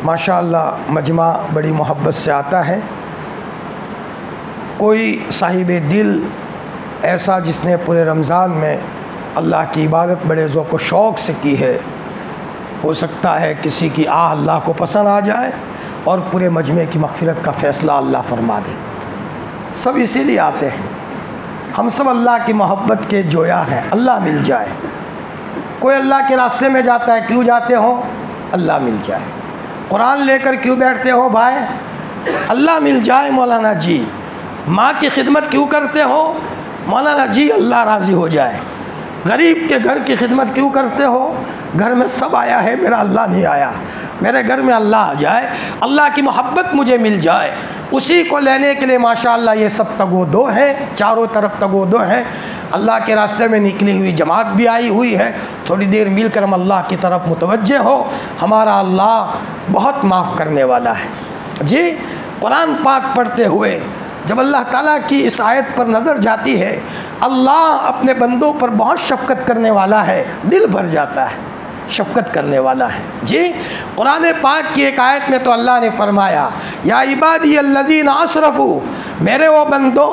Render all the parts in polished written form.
माशाअल्लाह मजमा बड़ी मोहब्बत से आता है। कोई साहिब दिल ऐसा जिसने पूरे रमज़ान में अल्लाह की इबादत बड़े ज़ौक़ व शौक़ से की है, हो सकता है किसी की अल्लाह को पसंद आ जाए और पूरे मजमे की मग़फ़िरत का फ़ैसला अल्लाह फरमा दे। सब इसीलिए आते हैं, हम सब अल्लाह की मोहब्बत के जोया हैं, अल्लाह मिल जाए। कोई अल्लाह के रास्ते में जाता है, क्यों जाते हो? अल्लाह मिल जाए। कुरान लेकर क्यों बैठते हो भाई? अल्लाह मिल जाए। मौलाना जी माँ की खिदमत क्यों करते हो? मौलाना जी अल्लाह राज़ी हो जाए। गरीब के घर की खिदमत क्यों करते हो? घर में सब आया है, मेरा अल्लाह नहीं आया, मेरे घर में अल्लाह आ जाए, अल्लाह की मोहब्बत मुझे मिल जाए। उसी को लेने के लिए माशाअल्लाह ये सब तगोदो है, चारों तरफ तगोदो है। अल्लाह के रास्ते में निकली हुई जमात भी आई हुई है। थोड़ी देर मिलकर हम अल्लाह की तरफ मुतवज्जे हो। हमारा अल्लाह बहुत माफ़ करने वाला है जी। कुरान पाक पढ़ते हुए जब अल्लाह ताला की इस आयत पर नज़र जाती है, अल्लाह अपने बंदों पर बहुत शफ़क़त करने वाला है, दिल भर जाता है, शफ़क़त करने वाला है जी। कुरान पाक की एक आयत में तो अल्लाह ने फरमाया, या इबादी अल्लज़ीना असरफ़ू, मेरे वो बंदो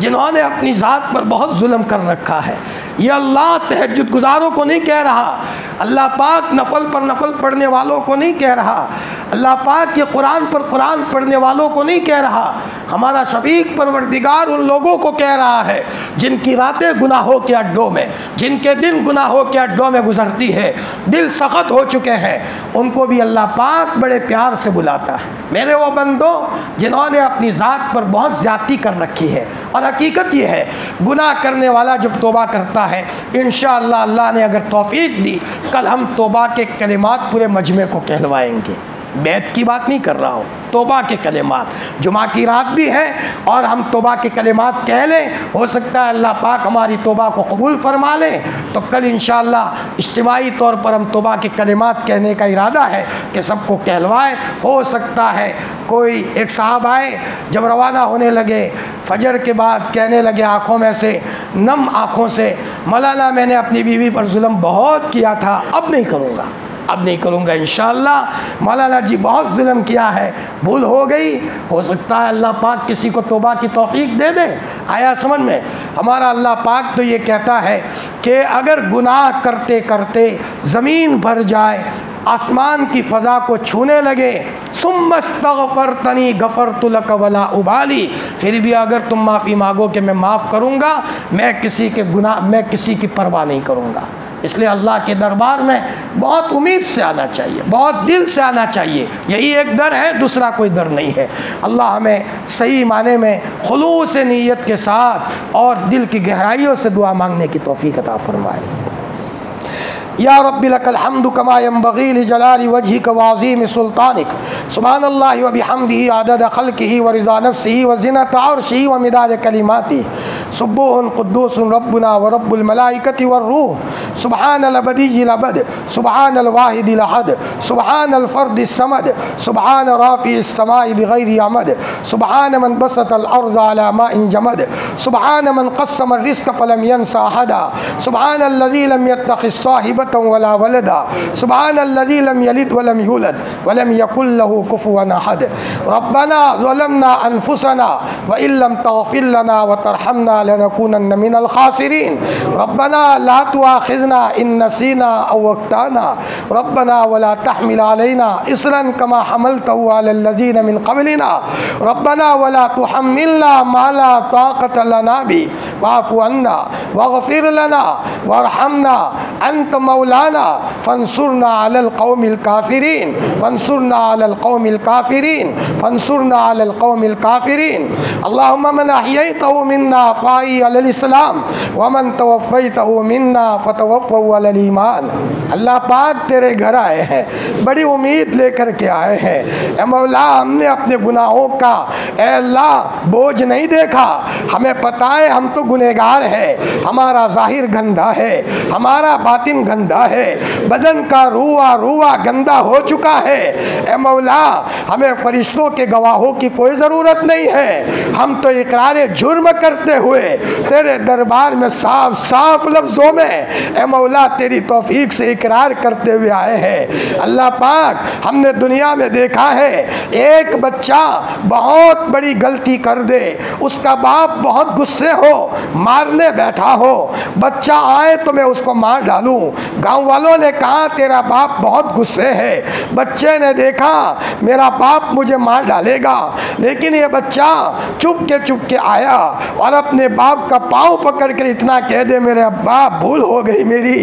जिन्होंने अपनी ज़ात पर बहुत जुल्म कर रखा है। ये अल्लाह तहज्जुद गुज़ारों को नहीं कह रहा, अल्लाह पाक नफल पर नफल पढ़ने वालों को नहीं कह रहा, अल्लाह पाक के कुरान पर कुरान पढ़ने वालों को नहीं कह रहा। हमारा शफीक परवरदिगार उन लोगों को कह रहा है जिनकी रातें गुनाहों के अड्डों में, जिनके दिन गुनाहों के अड्डों में गुजरती है, दिल सख्त हो चुके हैं, उनको भी अल्लाह पाक बड़े प्यार से बुलाता है, मेरे वो बंदो जिन्होंने अपनी ज़ात पर बहुत ज़्यादती कर रखी है। और हकीकत ये है, गुनाह करने वाला जब तौबा करता है, इंशाअल्लाह अल्लाह ने अगर तौफीक दी, कल हम तौबा के कलिमात पूरे मजमे को कहलवाएंगे। बैत की बात नहीं कर रहा हूँ, तौबा के कलिमात। जुमा की रात भी है और हम तौबा के कलिमात कह लें, हो सकता है अल्लाह पाक हमारी तौबा को कबूल फरमा लें। तो कल इंशाअल्लाह इज्तिमाई तौर पर हम तौबा के कलिमात कहने का इरादा है कि सबको कहलवाए। हो सकता है कोई एक साहब आए, जब रवाना होने लगे फजर के बाद कहने लगे आँखों में से, नम आँखों से, मौलाना मैंने अपनी बीवी पर जुल्म बहुत किया था, अब नहीं करूँगा, अब नहीं करूँगा इंशाअल्लाह। मौलाना जी बहुत जुल्म किया है, भूल हो गई। हो सकता है अल्लाह पाक किसी को तौबा की तौफीक दे दे। आया समझ में? हमारा अल्लाह पाक तो ये कहता है कि अगर गुनाह करते करते ज़मीन भर जाए, आसमान की फ़ज़ा को छूने लगे, सुम्मस्तग़फ़रतनी गफ़रतु लक वला उबाली, फिर भी अगर तुम माफ़ी मांगो कि मैं माफ़ करूँगा, मैं किसी के गुनाह, मैं किसी की परवाह नहीं करूँगा। इसलिए अल्लाह के दरबार में बहुत उम्मीद से आना चाहिए, बहुत दिल से आना चाहिए। यही एक दर है, दूसरा कोई दर नहीं है। अल्लाह हमें सही माने में खुलूस नीयत के साथ और दिल की गहराइयों से दुआ मांगने की तौफीक अता फरमाए। या रब्बी लकल हम्दु कमा यंबग़ी लिजलाली वजहिक व अज़ीम सुल्तानिक, सुब्हानल्लाहि व बिहम्दिही अदद खल्क़िही व रिज़ा नफ्सिही व ज़िनत अर्शिही व मिदाद कलिमातिही, सुब्बूहुन क़ुद्दूसुन रब्बुना व रब्बुल मलाइकति वर रूह, सुब्हानल अबदिय्यिल अबद, सुब्हानल वाहिदिल अहद, सुब्हानल फ़र्दिस समद, सुब्हान राफ़िइस समाई बिग़ैरि अमद, सुब्हान मन बसतल अर्ज़ अला माइन जमद, सुब्हान मन क़स्समर रिज़्क़ फ़लम यंसा अहदा, सुब्हानल्लज़ी लम यत्तख़िज़ साहिबतन वला वलदा, सुब्हानल्लज़ी लम यलिद वलम यूलद वलम यकुल लहू कुफ़ुवन अहद। रब्बना ज़लमना अनफुसना व इल्लम तग़फ़िर लना व तरहमना लनकूनन्न मिनल ख़ासिरीन। रब्बना ला तुआख़िज़ना इन नसीना औ अख़्ताना, रब्बना वला तहमिल अलैना इसरन कमा हमलतहु अलल लज़ीना मिन क़ब्लिना, रब्बना वला तुहम्मिलना मा ला ताक़त लना बिही वाफ़ु अन्ना वग़फ़िर लना वरहमना अंत मौलाना फंसुरना अलल क़ौमिल काफ़िरीन, फंसुरना अलल क़ौमिल काफ़िरीन, फंसुरना अलल क़ौमिल काफ़िरीन। अल्लाहुम्मा मन अहयैतहु मिन्ना फ़ाही अलल इस्लाम व मन तवफ़्फ़ैतहु मिन्ना फ़तवफ़्फ़हु अलल ईमान। अल्लाह पाक तेरे घर आए हैं, बड़ी उम्मीद लेकर के आए हैं। ए मौला, हमने अपने गुनाहों का ए अल्लाह बोझ नहीं देखा, हमें पता है हम तो गुनहगार है, हमारा ज़ाहिर गंदा है, हमारा बातिन गंदा है, बदन का रूआ गंदा हो चुका है। ए मौला, हमें फरिश्तों के गवाहों की कोई ज़रूरत नहीं है। हम तो इकरार जुर्म करते हुए तेरे दरबार में साफ साफ लफ्ज़ों में ए मौला तेरी तौफीक से इकरार करते हुए आए हैं। अल्लाह पाक, हमने दुनिया में देखा है, एक बच्चा बहुत बड़ी गलती कर दे, उसका बाप बहुत गुस्से हो, मारने बैठा हो, बच्चा आए तो मैं उसको मार डालूं। गांव वालों ने कहा तेरा बाप बहुत गुस्से है, बच्चे ने देखा मेरा बाप मुझे मार डालेगा, लेकिन ये बच्चा चुप के आया और अपने बाप का पाँव पकड़ कर इतना कह दे, मेरे बाप भूल हो गई, मेरी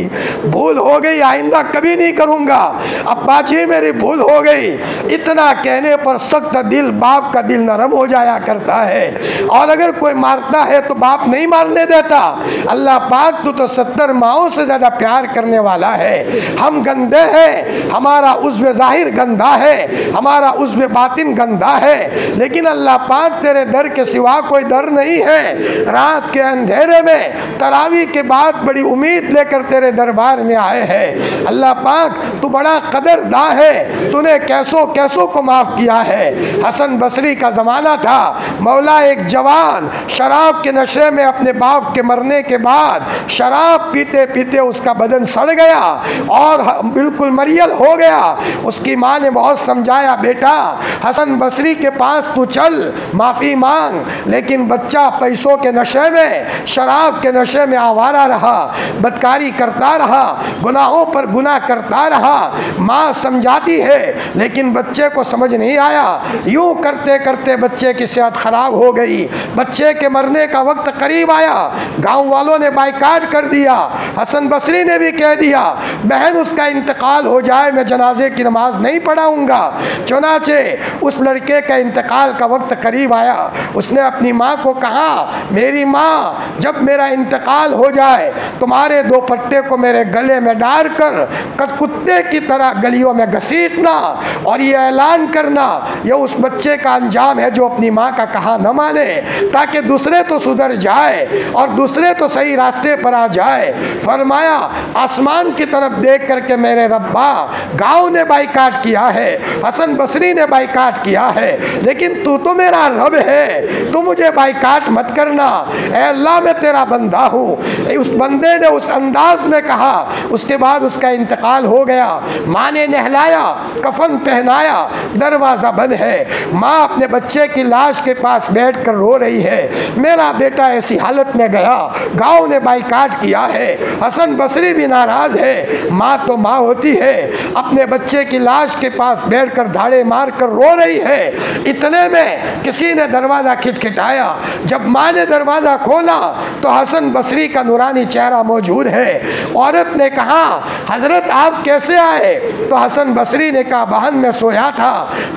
भूल हो गई, आइंदा कभी नहीं करूँगा, अब्बा जी मेरी भूल हो गई। इतना कहने पर सख्त दिल बाप का दिल नरम हो जाया करता है। और अगर कोई मारता है तो बाप नहीं मारने देता। अल्लाह पाक तू तो 70 माओं से ज़्यादा प्यार करने वाला है। हम गंदे हैं, हमारा उज़्व ज़ाहिर गंदा है, हमारा उज़्व बातिन गंदा है, लेकिन अल्लाह पाक तेरे दर के सिवा कोई दर नहीं है। रात के अंधेरे में तरावी के बाद बड़ी उम्मीद लेकर तेरे दरबार में आए हैं। अल्लाह पाक तू बड़ा कदरदा है, तूने कैसों कैसों को माफ़ किया है। हसन बसरी का ज़माना था, मौला एक जवान शराब के नशे में अपने बाप के मरने के बाद शराब पीते पीते उसका बदन सड़ गया और बिल्कुल मरियल हो गया। उसकी माँ ने बहुत समझाया, बेटा हसन बसरी के पास तू चल, माफ़ी मांग, लेकिन बच्चा पैसों के नशे में, शराब के नशे में आवारा रहा, बदकारी करता रहा, गुनाहों पर गुनाह करता रहा। माँ समझाती है लेकिन बच्चे को समझ नहीं आया। यूँ करते करते बच्चे की सेहत ख़राब हो गई, बच्चे के मरने का वक्त करीब आया। गांव वालों ने बाइकाट कर दिया, हसन बसरी ने भी कह दिया बहन उसका इंतकाल हो जाए मैं जनाजे की नमाज नहीं पढ़ाऊँगा। चुनाचे उस लड़के का इंतकाल का वक्त करीब आया। उसने अपनी माँ को कहा, मेरी माँ जब मेरा इंतकाल हो जाए तुम्हारे 2 पट्टे को मेरे गले में डाल कर कुत्ते की तरह गलियों में घसीटना और ये ऐलान करना ये उस बच्चे का अंजाम है जो अपनी माँ का कहा न माने, ताकि दूसरे तो सुधर जाए और दूसरे तो सही रास्ते पर आ जाए। फरमाया आसमान की तरफ देख करके मेरे रब्बा, गांव ने बाइकाट किया है, हसन बसरी ने बाइकाट किया है, लेकिन तू तो मेरा रब है, तू मुझे बाइकाट मत करना। ऐ अल्लाह मैं तेरा बंदा हूँ। उस बंदे ने उस अंदाज में कहा। उसके बाद उसका इंतकाल हो गया। माँ ने नहलाया, कफन पहनाया, दरवाज़ा बंद है। माँ अपने बच्चे की लाश के पास बैठ कर रो रही है, मेरा बेटा ऐसी हालत में गया, गांव ने बाइकाट किया है, हसन बसरी भी नाराज़ है। माँ तो माँ होती है, अपने बच्चे की लाश के पास बैठ कर धाड़े मार कर रो रही है। इतने में किसी ने दरवाज़ा खटखटाया। जब माँ ने दरवाज़ा खोला तो हसन बसरी का नूरानी चेहरा मौजूद है। औरत ने कहा, हज़रत आप कैसे आए? तो हसन बसरी ने कहा, बहन मैं सोया था,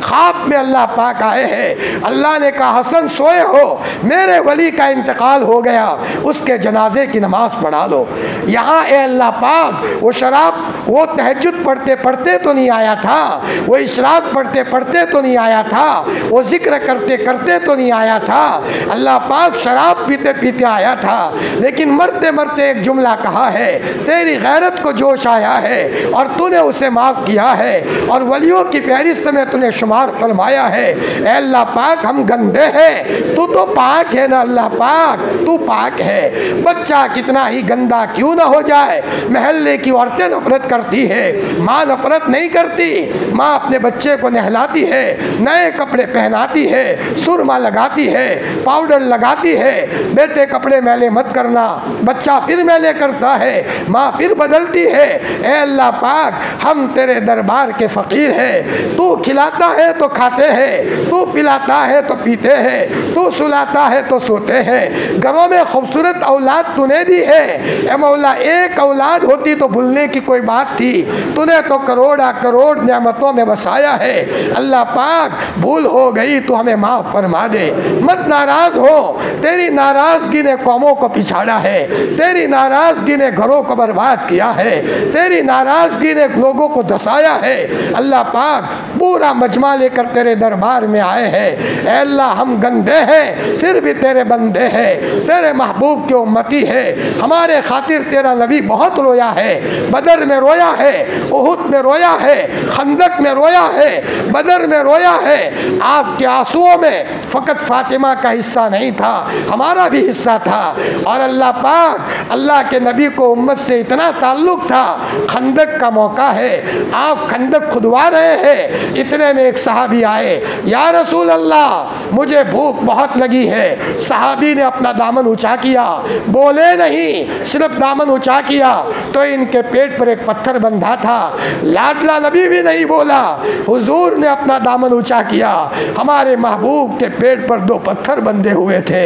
ख्वाब में अल्लाह पाक आए हैं। अल्लाह ने कहा, हसन सोए हो, मेरे वली का इंतकाल हो गया, उसके जनाजे की नमाज़ पढ़ा लो। यहाँ ए अल्लाह पाक, वो शराब, वो तहज्जुद पढ़ते पढ़ते तो नहीं आया था, वो इशराक पढ़ते पढ़ते तो नहीं आया था, वो जिक्र करते करते तो नहीं आया था। अल्लाह पाक शराब पीते पीते आया था, लेकिन मरते मरते एक जुमला कहा है, तेरी गैरत को जोश आया है और तूने उसे माफ़ किया है और वलियों की फहरिस्त में तूने शुमार फरमाया है। ए अल्लाह पाक हम गंदे हैं, तू तो पाक है ना अल्लाह पाक, तू पाक है। बच्चा कितना ही गंदा क्यों ना हो जाए, महल्ले की औरतें नफरत करती है, माँ नफरत नहीं करती। माँ अपने बच्चे को नहलाती है, नए कपड़े पहनाती है, सुरमा लगाती है, पाउडर लगाती है, बेटे कपड़े मैले मत करना, बच्चा फिर मैले करता है, माँ फिर बदलती है। ए अल्लाह पाक हम तेरे दरबार के फ़कीर हैं, तू खिलाता है तो खाते हैं, तू पिलाता है तो पीते हैं, तू सुलाता है तो सोते हैं। घरों में खूबसूरत औलाद तूने दी है। ए मौला एक औलाद होती तो भूलने की कोई बात थी, तूने तो करोड़ा करोड़ नेमतों में बसाया है। अल्लाह पाक भूल हो गई तो हमें माफ़ फरमा दे, मत नाराज़ हो। तेरी नाराज़गी ने कौमों को पिछाड़ा है, तेरी नाराज़गी ने घरों को बर्बाद किया है, तेरी नाराज़गी ने लोगों को धसाया है। अल्लाह पाक पूरा मजमा लेकर तेरे दरबार में आए हैं। ऐ अल्लाह हम गंदे हैं फिर भी तेरे बंदे हैं, तेरे महबूब के उम्मती है। हमारे खातिर तेरा नबी बहुत रोया है, बदर में रोया है, उहुद में रोया है, खंदक में रोया है, बदर में रोया है। आपके आंसुओं में फ़कत फ़ातिमा का हिस्सा नहीं था, हमारा भी हिस्सा था। और अल्लाह पाक, अल्लाह के नबी को उम्मत से इतना ताल्लुक़ था, खंदक का मौका है, आप खंदक खुदवा रहे हैं। इतने में एक सहाबी आए, या रसूल अल्लाह मुझे भूख बहुत लगी है। सहाबी ने अपना दामन ऊंचा किया, बोले नहीं, सिर्फ दामन ऊंचा किया तो इनके पेट पर एक पत्थर बंधा था। लाडला नबी भी नहीं बोला, हुजूर ने अपना दामन ऊंचा किया। हमारे महबूब के पेट पर 2 पत्थर बंधे हुए थे।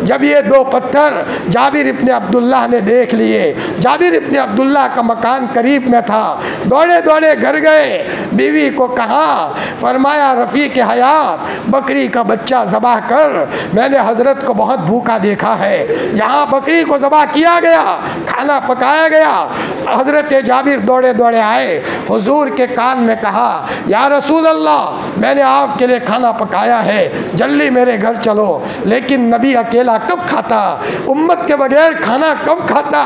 जब ये 2 पत्थर जाबिर इब्ने अब्दुल्लाह ने देख लिए, जाबिर इब्ने अब्दुल्लाह का मकान करीब में था, दौड़े दौड़े घर गए, बीवी को कहा, फरमाया रफ़ीक हयात बकरी का बच्चा ज़बह कर, मैंने हज़रत को बहुत भूखा देखा है। यहाँ बकरी को ज़बह किया गया, खाना पकाया गया। हज़रत जाबिर दौड़े दौड़े आए, हुजूर के कान में कहा, या रसूल अल्लाह मैंने आपके लिए खाना पकाया है, जल्दी मेरे घर चलो। लेकिन नबी अकेला कब खाता, उम्मत के बगैर खाना कब खाता?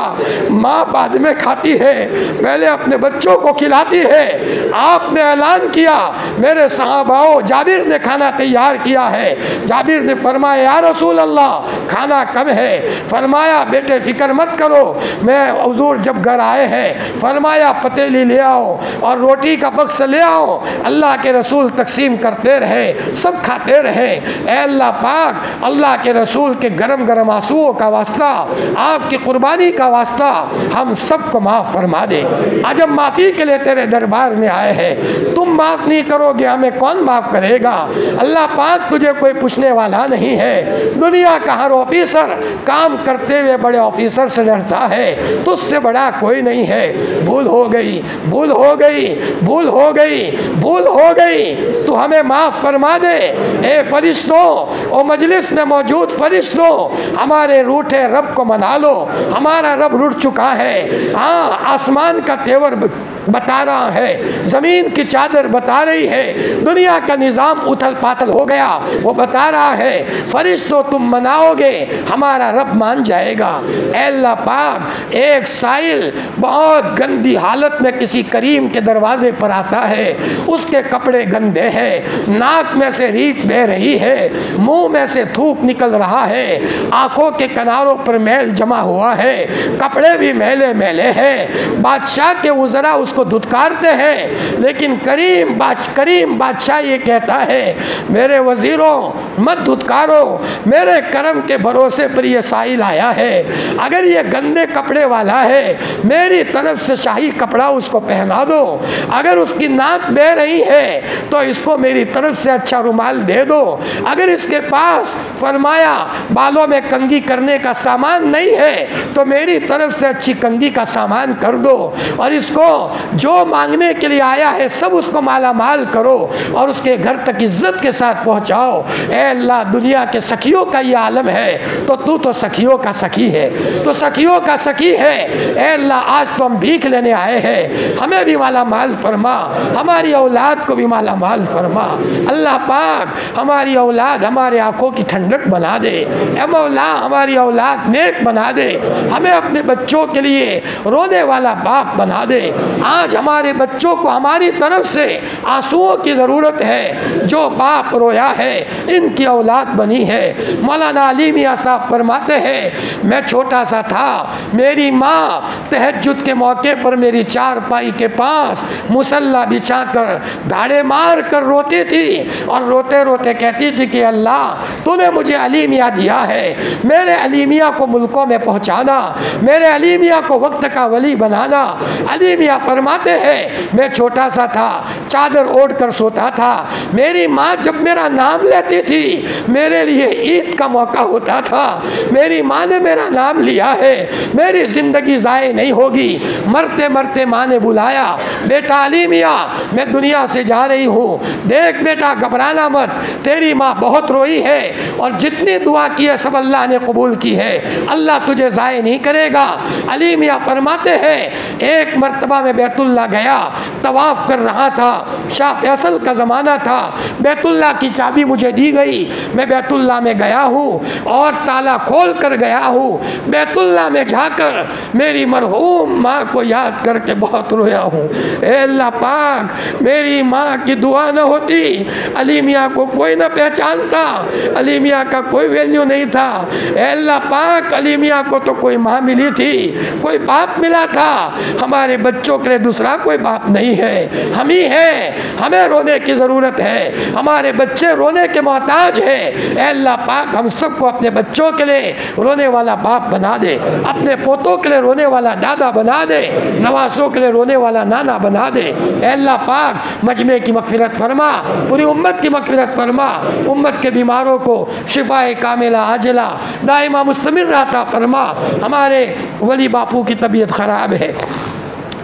माँ बाद में खाती है, पहले अपने बच्चों को खिलाती है। आपने ऐलान किया, मेरे सहाबाओ जाबिर ने खाना तैयार किया है। जाबिर ने फरमाया, या रसूल अल्लाह खाना कम है। फरमाया, बेटे फ़िक्र मत करो, मैं हुजूर जब घर आए हैं, फरमाया पतीली ले आओ और रोटी का बक्स ले आओ। अल्लाह के रसूल तकसीम करते रहे, सब खाते रहे। ऐ अल्लाह पाक, अल्लाह के रसूल के गरम गरम आंसुओं का वास्ता, आपकी कुर्बानी का वास्ता हम सबको माफ़ फरमा दे। आज हम माफ़ी के लिए तेरे दरबार में आए हैं, तुम माफ़ नहीं करोगे हमें कौन माफ़ करेगा? अल्लाह पाक तुझे कोई पूछने वाला नहीं है। दुनिया का हर ऑफिसर काम करते हुए बड़े ऑफिसर से डरता है, तुझसे बड़ा कोई नहीं है। भूल हो गई, भूल हो गई, भूल हो गई, भूल हो गई, तू हमें माफ़ फरमा दे। ए फरिश्तों, ओ मजलिस में मौजूद फरिश्तों, हमारे रूठे रब को मना लो, हमारा रब रूठ चुका है। हाँ, आसमान का तेवर बता रहा है, ज़मीन की चादर बता रही है, दुनिया का निज़ाम उथल पाथल हो गया, वो बता रहा है। फरिश्तों तुम मनाओगे, हमारा रब मान जाएगा। अल्लाह पाक, एक साइल बहुत गंदी हालत में किसी करीम के दरवाजे पर आता है, उसके कपड़े गंदे हैं, नाक में से रीत बह रही है, मुंह में से थूक निकल रहा है, आंखों के किनारों पर मैल जमा हुआ है, कपड़े भी मैले मैले हैं। बादशाह के उज़रा उसको धुतकारते हैं, लेकिन करीम बादशाह ये कहता है, मेरे वज़ीरों मत धुतकारो, मेरे करम के भरोसे पर ये साइल आया है। अगर ये गंदे कपड़े वाला है, मेरी तरफ से शाही कपड़ा उसको पहना दो। अगर उसकी नाक बह रही है तो इसको मेरी तरफ से अच्छा रुमाल दे दो। अगर इसके पास फरमाया बालों में कंघी करने का सामान नहीं है तो मेरी तरफ से अच्छी कंघी का सामान कर दो, और इसको जो मांगने के लिए आया है सब उसको माला माल करो और उसके घर तक इज्जत के साथ पहुंचाओ। ऐ अल्लाह, दुनिया के सखियों का ये आलम है तो तू तो सखियों का सखी है, तो सखियों का सखी है। ऐ अल्लाह, आज तो हम भीख लेने आए हैं, हमें भी माला माल फरमा, हमारी औलाद को भी माला माल फरमा। अल्लाह पाक, हमारी औलाद हमारे आंखों की ठंडक बना दे। ऐ मौला, हमारी औलाद नेक बना दे, हमें अपने बच्चों के लिए रोने वाला बाप बना दे। आज हमारे बच्चों को हमारी तरफ से आंसुओं की ज़रूरत है, जो बाप रोया है इनकी औलाद बनी है। मौलाना अली मियां साहब फरमाते हैं, मैं छोटा सा था, मेरी माँ तहज्जुद के मौके पर मेरी चारपाई के पास मुसल्ला बिछाकर धाड़े मार कर रोती थी और रोते रोते कहती थी कि अल्लाह, तूने मुझे अली मियां दिया है, मेरे अली मियां को मुल्कों में पहुँचाना, मेरे अली मियां को वक्त का वली बनाना। अली मियां फरमाते हैं, मैं छोटा सा था, चादर ओढ़ कर सोता था, मेरी माँ जब मेरा नाम लेती थी मेरे लिए ईद का मौका होता था। मेरी माँ ने मेरा नाम लिया है, मेरी ज़िंदगी ज़ाये नहीं होगी। मरते मरते माँ ने बुलाया, बेटा अली मियां, मैं दुनिया से जा रही हूँ, देख बेटा घबराना मत, तेरी माँ बहुत रोई है और जितनी दुआ की है सब अल्लाह ने कबूल की है, अल्लाह तुझे ज़ाये नहीं करेगा। अली मियां फरमाते हैं, एक मरतबा में बैतुल्ला गया, तवाफ़ कर रहा था, शाह फैसल का ज़माना था, बैतुल्ला की चाबी मुझे दी गई, मैं बैतुल्ला में गया हूँ और ताला खोल कर गया हूँ। बैतुल्ला में जाकर मेरी मरहूम माँ को याद करके बहुत रोया हूँ। ए अल्लाह पाक, मेरी माँ की दुआ न होती, अली मियाँ को कोई न पहचानता, अली मियाँ का कोई वैल्यू नहीं था। ए अल्लाह पाक, अली मियाँ को तो कोई माँ मिली थी, कोई बाप मिला था, हमारे बच्चों के लिए दूसरा कोई बाप नहीं है, हम ही हैं, हमें रोने की ज़रूरत है, हमारे बच्चे रोने के मोहताज हैं। ए अल्लाह पाक, हम सबको अपने बच्चों के लिए रोने वाला बाप बना दे, अपने पोतों के लिए रोने वाला दादा बना दे, नवासों के लिए रोने वाला नाना बना दे। ए अल्लाह पाक, मजमे की मग़फ़िरत फरमा, पूरी उम्मत की मग़फ़िरत फरमा, उम्मत के बीमारों को शिफाए कामिला आजिला दाइमा मुस्तमिर रहता फरमा। हमारे वली बापू की तबीयत ख़राब है,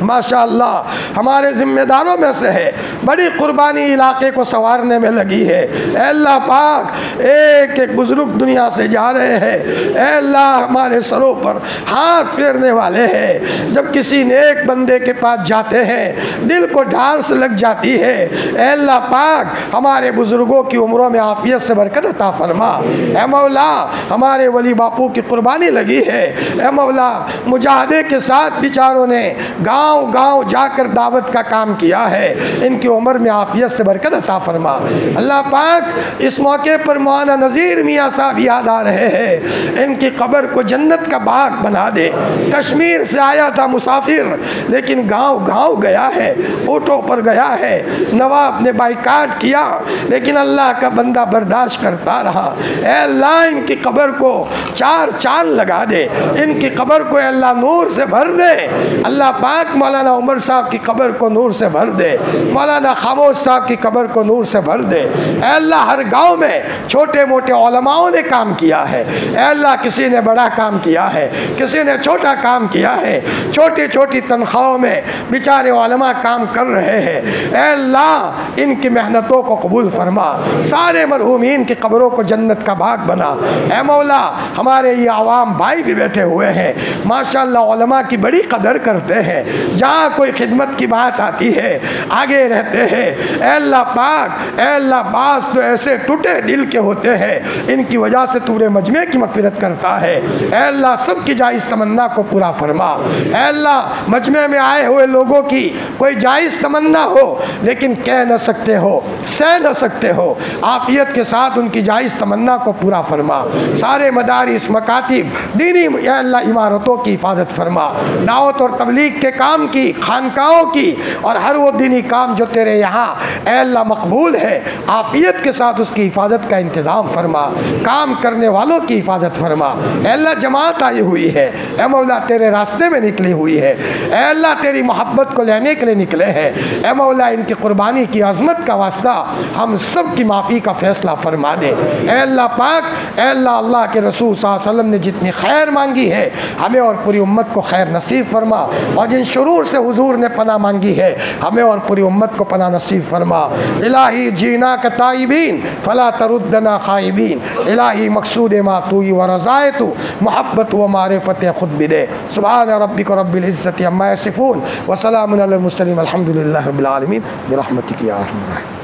माशाअल्लाह हमारे ज़िम्मेदारों में से है, बड़ी कुर्बानी इलाके को संवारने में लगी है। ए अल्लाह पाक, एक एक बुज़ुर्ग दुनिया से जा रहे हैं। ए अल्लाह, हमारे सरों पर हाथ फेरने वाले हैं। जब किसी नेक बंदे के पास जाते हैं दिल को ढाढ़स लग जाती है। ए अल्लाह पाक, हमारे बुज़ुर्गों की उम्रों में आफ़ियत से बरकत अता फरमा। ए मौला, हमारे वली बापू की कुर्बानी लगी है। ए मौला, मुजाहदे के साथ बेचारों ने गाँव गाँव जाकर दावत का काम किया है, इनकी उम्र में आफियत से बरकत अता फरमा। अल्लाह पाक, इस मौके पर मौलाना नज़ीर मियाँ साहब याद आ रहे हैं, इनकी कब्र को जन्नत का बाग बना दे। कश्मीर से आया था मुसाफिर, लेकिन गाँव गाँव गया है, ऊँटों पर गया है, नवाब ने बाइकाट किया, लेकिन अल्लाह का बंदा बर्दाश्त करता रहा। ए अल्लाह, इनकी कब्र को चार चांद लगा दे, इनकी कब्र को अल्लाह नूर से भर दे। अल्लाह पाक, मौलाना उमर साहब की कब्र को नूर से भर दे, मौलाना खामोश साहब की कब्र को नूर से भर दे। ऐ अल्लाह, हर गांव में छोटे मोटे उलमाओं ने काम किया है। ऐ अल्लाह, किसी ने बड़ा काम किया है, किसी ने छोटा काम किया है, छोटी छोटी तनख्वाहों में बेचारे उलमा काम कर रहे हैं। ऐ अल्लाह, इनकी मेहनतों को कबूल फरमा, सारे मरहूमीन की कब्रों को जन्नत का बाग बना। ऐ मौला, हमारे ये आवाम भाई भी बैठे हुए हैं, माशाअल्लाह उलमा की बड़ी कदर करते हैं, जहाँ कोई खिदमत की बात आती है आगे रहते हैं। ऐ अल्लाह पाक, ऐ अल्लाह, बास तो ऐसे टूटे दिल के होते हैं, इनकी वजह से तूरे मजमे की मग़फ़िरत करता है। ऐ अल्लाह, सबकी जायज़ तमन्ना को पूरा फरमा। ऐ अल्लाह, मजमे में आए हुए लोगों की कोई जायज़ तमन्ना हो लेकिन कह न सकते हो, सह न सकते हो, आफ़ियत के साथ उनकी जायज़ तमन्ना को पूरा फरमा। सारे मदारिस, मकातिब, दीनी ऐ अल्लाह इमारतों की हिफाजत फरमा, दावत और तबलीग के काम की, खानकाहों की और हर वो दीनी काम जो तेरे यहाँ ऐ अल्लाह मकबूल है, आफ़ियत के साथ उसकी हिफाजत का इंतज़ाम फरमा, काम करने वालों की हिफाजत फरमा। ऐ अल्लाह, जमात आई हुई है, ऐ मौला तेरे रास्ते में निकली हुई है, ऐ अल्लाह तेरी मोहब्बत को लेने के लिए निकले हैं। ऐ मौला, इनकी कुर्बानी की अज़मत का वास्ता हम सब की माफ़ी का फ़ैसला फरमा दे। ऐ अल्लाह पाक, ऐ अल्लाह, अल्लाह के रसूल सल्लल्लाहु अलैहि वसल्लम ने जितनी खैर मांगी है हमें और पूरी उम्मत को खैर नसीब फरमा, और जिन शुरूर से हुजूर ने पनाह मांगी है हमें और पूरी उम्मत को पनाह नसीब फरमा। इलाही जीना का ताइबीन फला तरुद्दना खाइबीन, इलाही मकसूद मातूई व रज़ाए तू मोहब्बत व मारिफत खुद बिदे। सुभान रब्बिक रब्बिल इज़्ज़ति अम्मा यसिफून व सलामुन अलल मुरसलीन, अल्हम्दुलिल्लाहि रब्बिल आलमीन, बिरहमतिक या अरहमर राहिमीन।